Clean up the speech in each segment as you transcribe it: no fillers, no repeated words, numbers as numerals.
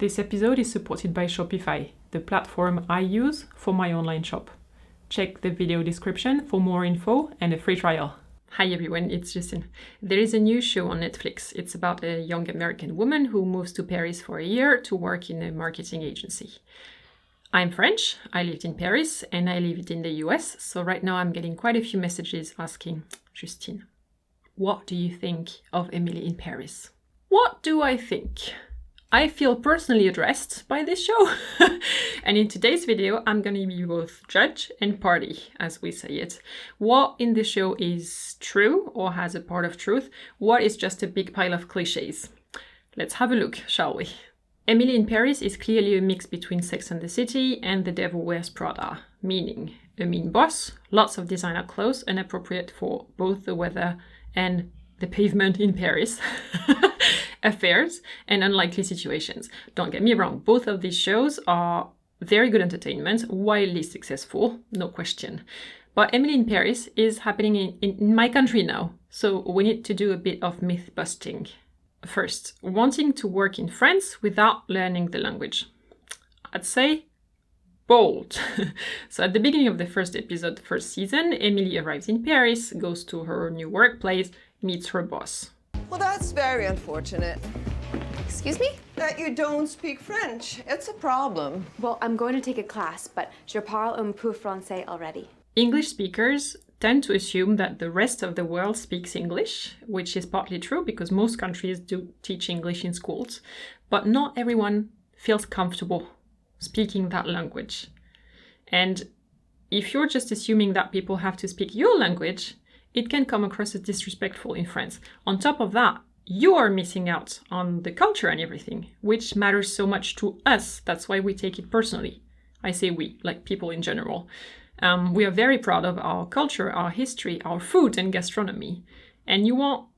This episode is supported by Shopify, the platform I use for my online shop. Check the video description for more info and a free trial. Hi everyone, it's Justine. There is a new show on Netflix. It's about a young American woman who moves to Paris for a year to work in a marketing agency. I'm French, I lived in Paris, and I lived in the US, so right now I'm getting quite a few messages asking, Justine, what do you think of Emily in Paris? What do I think? I feel personally addressed by this show. And in today's video, I'm going to be both judge and party, as we say it. What in the show is true or has a part of truth? What is just a big pile of clichés? Let's have a look, shall we? Emily in Paris is clearly a mix between Sex and the City and The Devil Wears Prada, meaning a mean boss, lots of designer clothes, inappropriate for both the weather and the pavement in Paris, affairs, and unlikely situations. Don't get me wrong, both of these shows are very good entertainment, wildly successful, no question. But Emily in Paris is happening in my country now, so we need to do a bit of myth busting. First, wanting to work in France without learning the language. I'd say bold. So at the beginning of the first episode, first season, Emily arrives in Paris, goes to her new workplace, meets her boss. Well, that's very unfortunate. Excuse me? That you don't speak French. It's a problem. Well, I'm going to take a class, but je parle un peu français already. English speakers tend to assume that the rest of the world speaks English, which is partly true because most countries do teach English in schools, but not everyone feels comfortable speaking that language. And if you're just assuming that people have to speak your language, it can come across as disrespectful in France. On top of that, you are missing out on the culture and everything, which matters so much to us. That's why we take it personally. I say we, like people in general. We are very proud of our culture, our history, our food and gastronomy. And you want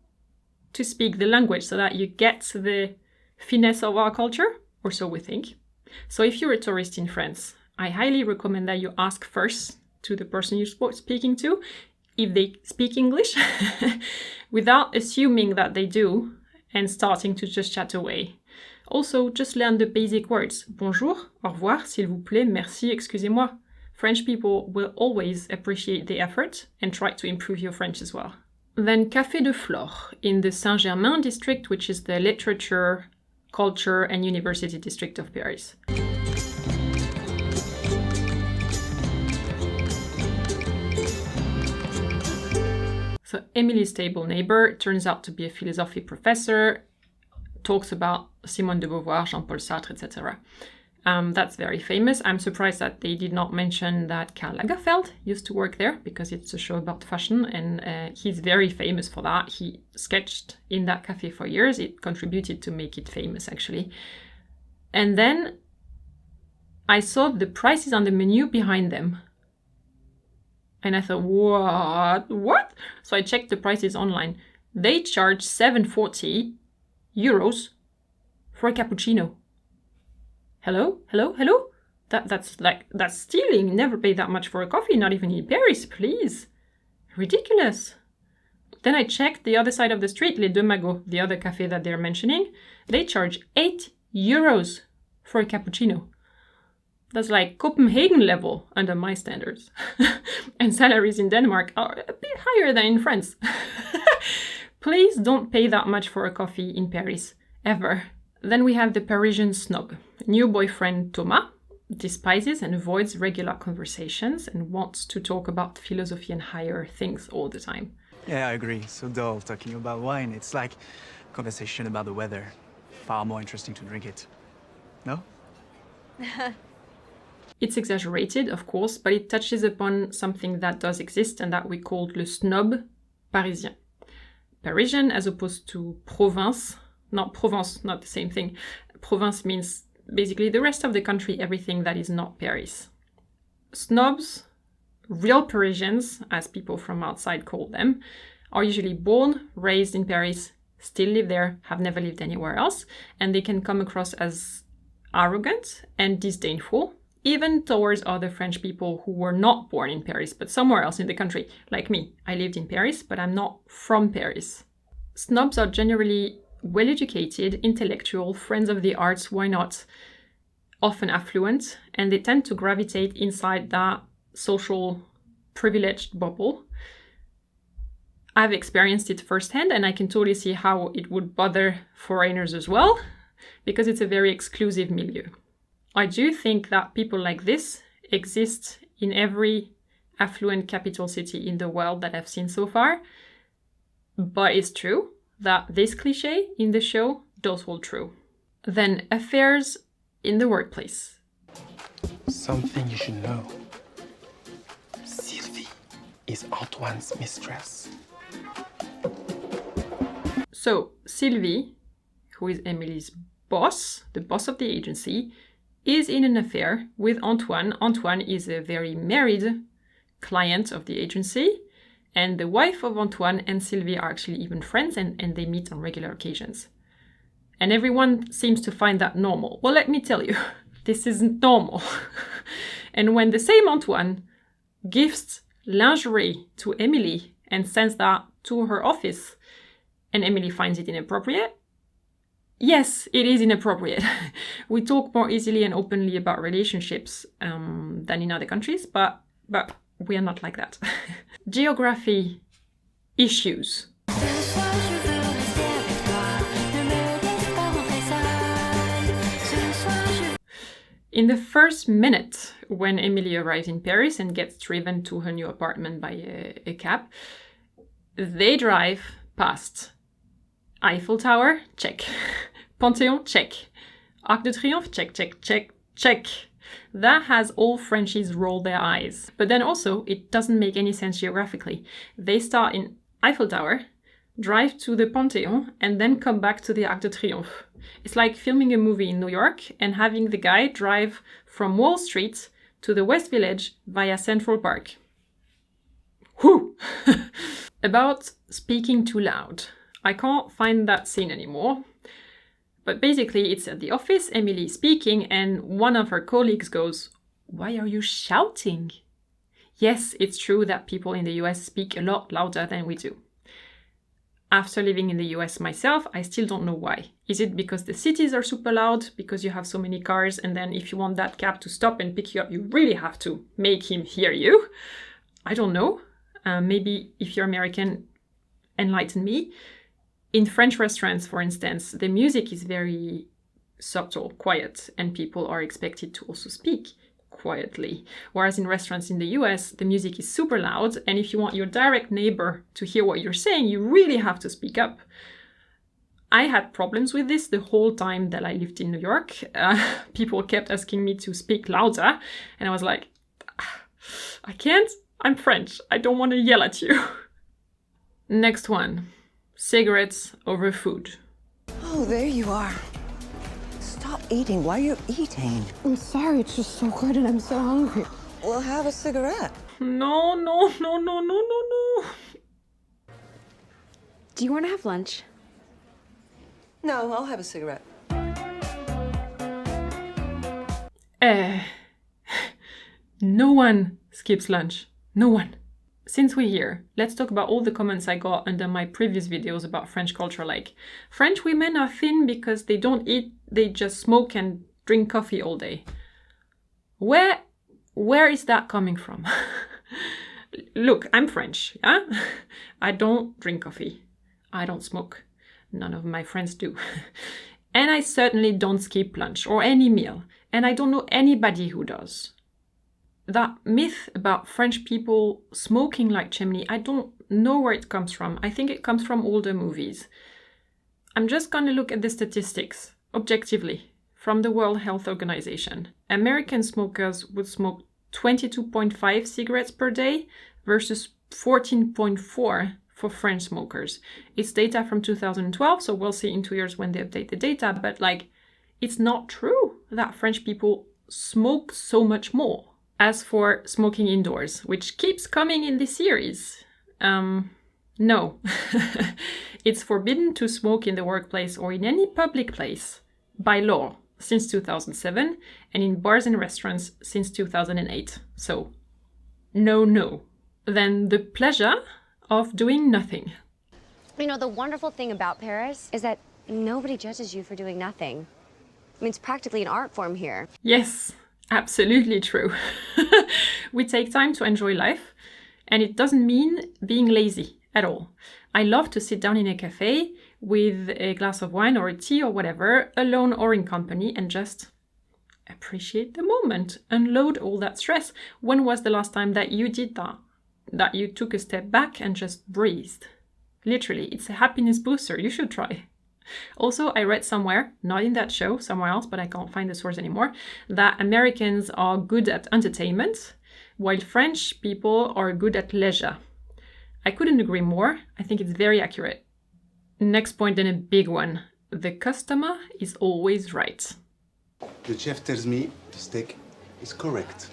to speak the language so that you get the finesse of our culture, or so we think. So if you're a tourist in France, I highly recommend that you ask first to the person you're speaking to if they speak English, without assuming that they do and starting to just chat away. Also, just learn the basic words. Bonjour, au revoir, s'il vous plaît, merci, excusez-moi. French people will always appreciate the effort and try to improve your French as well. Then Café de Flore in the Saint-Germain district, which is the literature, culture and university district of Paris. So Emily's table neighbor turns out to be a philosophy professor, talks about Simone de Beauvoir, Jean-Paul Sartre, etc. That's very famous. I'm surprised that they did not mention that Karl Lagerfeld used to work there because it's a show about fashion and he's very famous for that. He sketched in that cafe for years. It contributed to make it famous, actually. And then I saw the prices on the menu behind them. And I thought, what? So I checked the prices online. They charge 740 euros for a cappuccino. Hello? That's stealing. Never pay that much for a coffee, not even in Paris, please. Ridiculous. Then I checked the other side of the street, Les Deux Magots, the other cafe that they're mentioning. They charge 8 euros for a cappuccino. That's like Copenhagen level under my standards. And salaries in Denmark are a bit higher than in France. Please don't pay that much for a coffee in Paris, ever. Then we have the Parisian snob. New boyfriend Thomas despises and avoids regular conversations and wants to talk about philosophy and higher things all the time. Yeah, I agree. So dull talking about wine. It's like conversation about the weather. Far more interesting to drink it. No? It's exaggerated, of course, but it touches upon something that does exist and that we call le snob Parisian. Parisian as opposed to province. Not Provence, not the same thing. Province means basically the rest of the country, everything that is not Paris. Snobs, real Parisians, as people from outside call them, are usually born, raised in Paris, still live there, have never lived anywhere else, and they can come across as arrogant and disdainful, even towards other French people who were not born in Paris, but somewhere else in the country, like me. I lived in Paris, but I'm not from Paris. Snobs are generally well-educated, intellectual, friends of the arts, why not, often affluent, and they tend to gravitate inside that social privileged bubble. I've experienced it firsthand, and I can totally see how it would bother foreigners as well, because it's a very exclusive milieu. I do think that people like this exist in every affluent capital city in the world that I've seen so far, but it's true that this cliché in the show does hold true. Then affairs in the workplace. Something you should know. Sylvie is Antoine's mistress. So Sylvie, who is Emily's boss, the boss of the agency, is in an affair with Antoine. Antoine is a very married client of the agency, and the wife of Antoine and Sylvie are actually even friends, and they meet on regular occasions. And everyone seems to find that normal. Well, let me tell you, this isn't normal. And when the same Antoine gifts lingerie to Emily and sends that to her office, and Emily finds it inappropriate, yes, it is inappropriate. We talk more easily and openly about relationships than in other countries, but we are not like that. Geography issues. In the first minute, when Emily arrives in Paris and gets driven to her new apartment by a cab, they drive past Eiffel Tower, check. Panthéon, check. Arc de Triomphe, check, check, check, check. That has all Frenchies roll their eyes. But then also, it doesn't make any sense geographically. They start in Eiffel Tower, drive to the Panthéon, and then come back to the Arc de Triomphe. It's like filming a movie in New York and having the guy drive from Wall Street to the West Village via Central Park. Whew! About speaking too loud. I can't find that scene anymore. But basically, it's at the office, Emily is speaking, and one of her colleagues goes, "Why are you shouting?" Yes, it's true that people in the US speak a lot louder than we do. After living in the US myself, I still don't know why. Is it because the cities are super loud, because you have so many cars, and then if you want that cab to stop and pick you up, you really have to make him hear you? I don't know. Maybe if you're American, enlighten me. In French restaurants, for instance, the music is very subtle, quiet, and people are expected to also speak quietly. Whereas in restaurants in the US, the music is super loud, and if you want your direct neighbor to hear what you're saying, you really have to speak up. I had problems with this the whole time that I lived in New York. People kept asking me to speak louder, and I was like, I can't. I'm French. I don't want to yell at you. Next one. Cigarettes over food. Oh, there you are. Stop eating while you're eating. I'm sorry, it's just so good and I'm so hungry. We'll have a cigarette. No, no, no, no, no, no, no. Do you want to have lunch? No, I'll have a cigarette. No one skips lunch. No one. Since we're here, let's talk about all the comments I got under my previous videos about French culture, like French women are thin because they don't eat, they just smoke and drink coffee all day. Where is that coming from? Look, I'm French, yeah? I don't drink coffee. I don't smoke. None of my friends do. And I certainly don't skip lunch or any meal. And I don't know anybody who does. That myth about French people smoking like chimney, I don't know where it comes from. I think it comes from older movies. I'm just going to look at the statistics, objectively, from the World Health Organization. American smokers would smoke 22.5 cigarettes per day versus 14.4 for French smokers. It's data from 2012, so we'll see in 2 years when they update the data, but it's not true that French people smoke so much more. As for smoking indoors, which keeps coming in this series, no. It's forbidden to smoke in the workplace or in any public place by law since 2007 and in bars and restaurants since 2008. So, no. Then the pleasure of doing nothing. You know, the wonderful thing about Paris is that nobody judges you for doing nothing. I mean, it's practically an art form here. Yes, absolutely true. We take time to enjoy life, and it doesn't mean being lazy at all. I love to sit down in a cafe with a glass of wine or a tea or whatever, alone or in company, and just appreciate the moment, unload all that stress. When was the last time that you did that? That you took a step back and just breathed? Literally, it's a happiness booster. You should try. Also, I read somewhere, not in that show, somewhere else, but I can't find the source anymore, that Americans are good at entertainment, while French people are good at leisure. I couldn't agree more. I think it's very accurate. Next point, and a big one. The customer is always right. The chef tells me the steak is correct.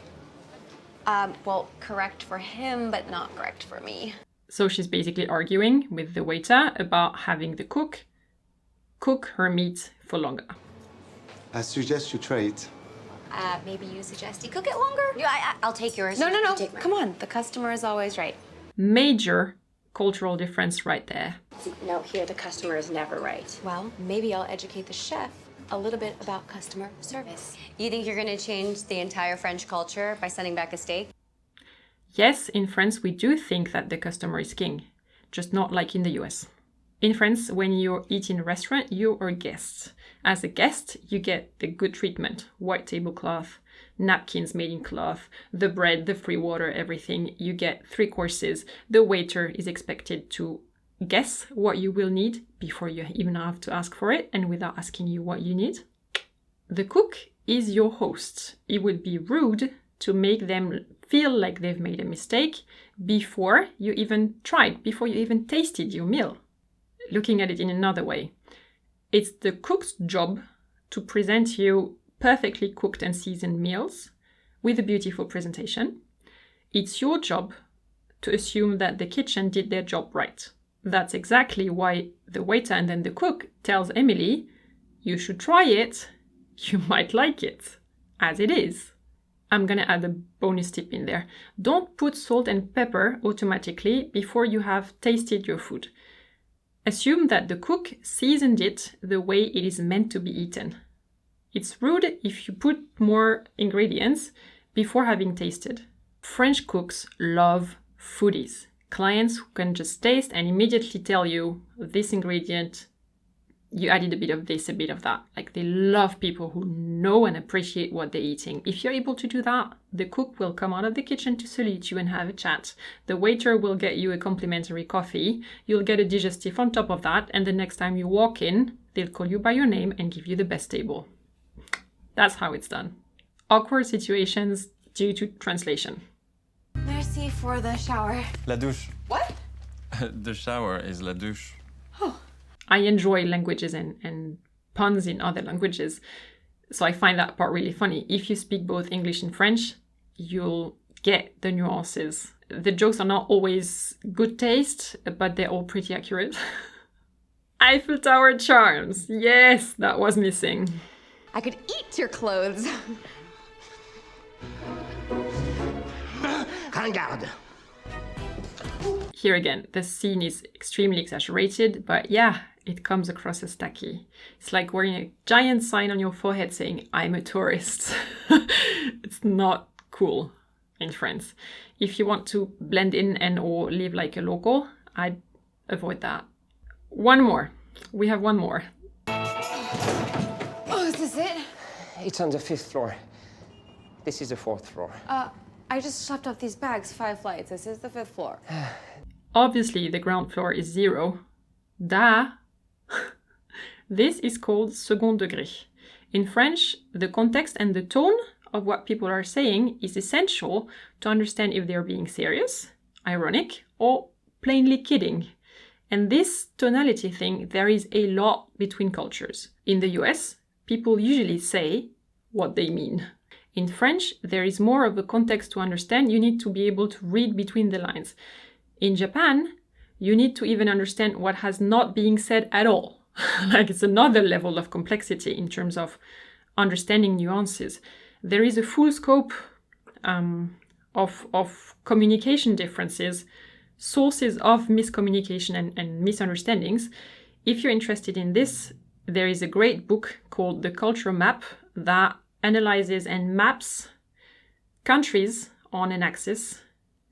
Well, correct for him, but not correct for me. So she's basically arguing with the waiter about having the cook cook her meat for longer. I suggest you try it. Maybe you suggest you cook it longer? Yeah, I'll take yours. No. You take mine. Come on. The customer is always right. Major cultural difference right there. See, no, here the customer is never right. Well, maybe I'll educate the chef a little bit about customer service. You think you're gonna change the entire French culture by sending back a steak? Yes, in France we do think that the customer is king, just not like in the US. In France, when you eat in a restaurant, you're a guest. As a guest, you get the good treatment, white tablecloth, napkins made in cloth, the bread, the free water, everything. You get 3 courses. The waiter is expected to guess what you will need before you even have to ask for it and without asking you what you need. The cook is your host. It would be rude to make them feel like they've made a mistake before you even tried, before you even tasted your meal. Looking at it in another way, it's the cook's job to present you perfectly cooked and seasoned meals with a beautiful presentation. It's your job to assume that the kitchen did their job right. That's exactly why the waiter and then the cook tells Emily, you should try it, you might like it, as it is. I'm gonna add a bonus tip in there. Don't put salt and pepper automatically before you have tasted your food. Assume that the cook seasoned it the way it is meant to be eaten. It's rude if you put more ingredients before having tasted. French cooks love foodies. Clients who can just taste and immediately tell you this ingredient, you added a bit of this, a bit of that. Like they love people who know and appreciate what they're eating. If you're able to do that, the cook will come out of the kitchen to salute you and have a chat. The waiter will get you a complimentary coffee. You'll get a digestif on top of that. And the next time you walk in, they'll call you by your name and give you the best table. That's how it's done. Awkward situations due to translation. Merci for the shower. La douche. What? The shower is la douche. I enjoy languages and puns in other languages, so I find that part really funny. If you speak both English and French, you'll get the nuances. The jokes are not always good taste, but they're all pretty accurate. Eiffel Tower charms. Yes, that was missing. I could eat your clothes. Regarde. Here again, the scene is extremely exaggerated, but yeah, it comes across as tacky. It's like wearing a giant sign on your forehead saying, I'm a tourist. It's not cool in France. If you want to blend in and or live like a local, I'd avoid that. One more. We have one more. Oh, is this it? It's on the 5th floor. This is the 4th floor. I just schlepped up these bags 5 flights. This is the 5th floor. Obviously, the ground floor is 0. Da. This is called second degré. In French, the context and the tone of what people are saying is essential to understand if they're being serious, ironic, or plainly kidding. And this tonality thing varies a lot between cultures. In the US, people usually say what they mean. In French, there is more of a context to understand. You need to be able to read between the lines. In Japan, you need to even understand what has not being said at all. Like it's another level of complexity in terms of understanding nuances. There is a full scope of communication differences, sources of miscommunication and misunderstandings. If you're interested in this, there is a great book called The Culture Map that analyzes and maps countries on an axis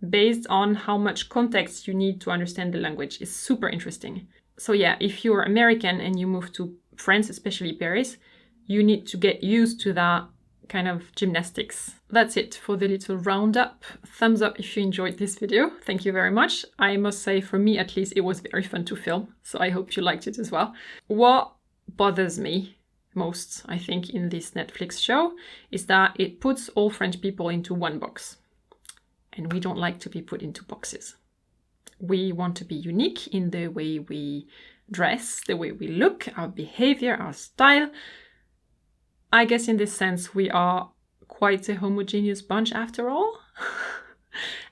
based on how much context you need to understand the language. It's super interesting. So yeah, if you're American and you move to France, especially Paris, you need to get used to that kind of gymnastics. That's it for the little roundup. Thumbs up if you enjoyed this video. Thank you very much. I must say, for me at least, it was very fun to film, so I hope you liked it as well. What bothers me most, I think, in this Netflix show is that it puts all French people into one box. And we don't like to be put into boxes. We want to be unique in the way we dress, the way we look, our behavior, our style. I guess in this sense, we are quite a homogeneous bunch after all.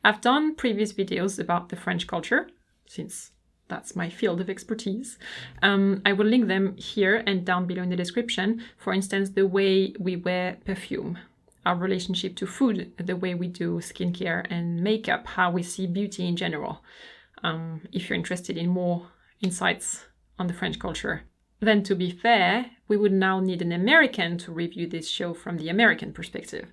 I've done previous videos about the French culture, since that's my field of expertise. I will link them here and down below in the description. For instance, the way we wear perfume, our relationship to food, the way we do skincare and makeup, how we see beauty in general. If you're interested in more insights on the French culture. Then, to be fair, we would now need an American to review this show from the American perspective,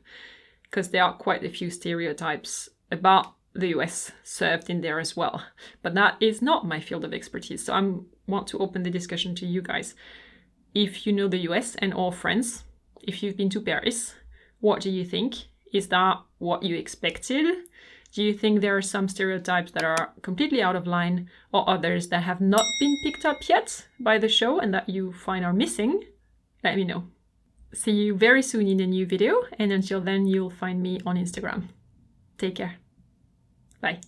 because there are quite a few stereotypes about the US served in there as well. But that is not my field of expertise, so I want to open the discussion to you guys. If you know the US and all France, if you've been to Paris, what do you think? Is that what you expected? Do you think there are some stereotypes that are completely out of line, or others that have not been picked up yet by the show and that you find are missing? Let me know. See you very soon in a new video, and until then, you'll find me on Instagram. Take care. Bye.